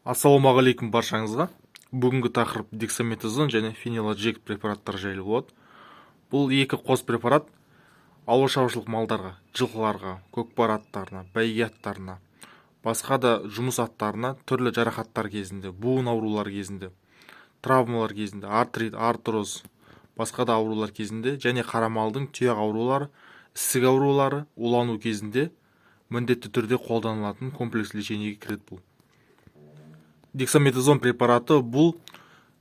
Ассалаумағалейкум баршаңызға. Бүгінгі тақырып дексаметазон және фениладжект препараттар жайлы болады. Бұл екі қос препарат ауыл шаруашылық малдарға, жылқыларға, көкпар аттарына, бәйге аттарына, басқа да жұмыс аттарына түрлі жарақаттар кезінде, буын аурулар кезінде, травмалар кезінде, артрит, артроз, басқа да аурулар кезінде және қара малдың тұяқ аурулары, ісік аурулары, улану кезінде міндетті түрде қолданылатын комплекс лечениеге кіреді бұл. Дексаметазон препараты бұл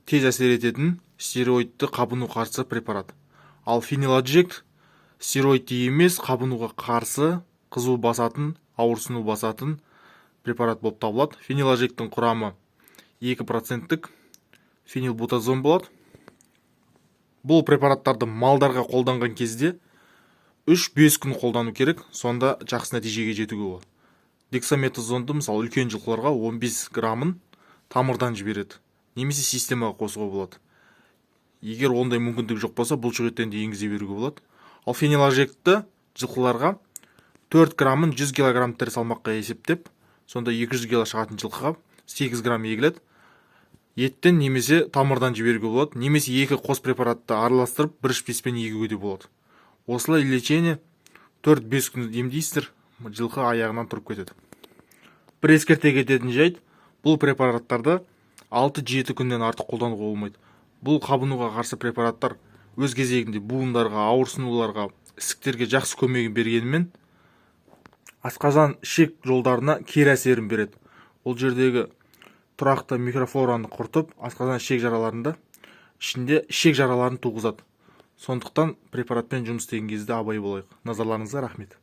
тез әсер ететін стероидты қабыну қарсы препарат. Ал фениладжект стероидті емес, қабынуға қарсы қызу басатын, ауырсыну басатын препарат болып табылады. Фениладжектің құрамы 2%-тік фенилбутазон болады. Бұл препараттарды малдарға қолданған кезде 3-5 күн қолдану керек, сонда жақсы нәтижеге жетуге болады. Дексаметазонды мысалы үлкен жылқыларға 15 грамын тамырдан жібереді, немесе системаға қосуға болады. Егер ондай мүмкіндік жоқ болса, бұл бұлшықеттен де енгізе беруге болады. Ал фениладжектті жылқыларға 4 грамын 100 кг тірі салмаққа есептеп, сонда 200 кг шығатын жылқыға 8 грамм егіледі. Еттен немесе тамырдан жіберуге болады, немесе екі қос препаратты араластырып бір ішпеспен егуге де болады. Осылай лечение 4-5 күн емдейсіздер, жылқы аяғынан тұрып кетеді. Бір ескерте кететін жайт, бұл препараттарды 6-7 күннен артық қолдануға болмайды. Бұл қабынуға қарсы препараттар өз кезегінде буындарға, ауырсынуларға, ісіктерге жақсы көмегін бергенімен, асқазан ішек жолдарына кері әсерін береді. Ол жердегі тұрақты микрофлораны құртып, асқазан ішек жараларында ішінде ішек жараларын туғызады. Сондықтан препаратпен жұмыс істеген кезде абай болайық. Назарларыңызға рахмет.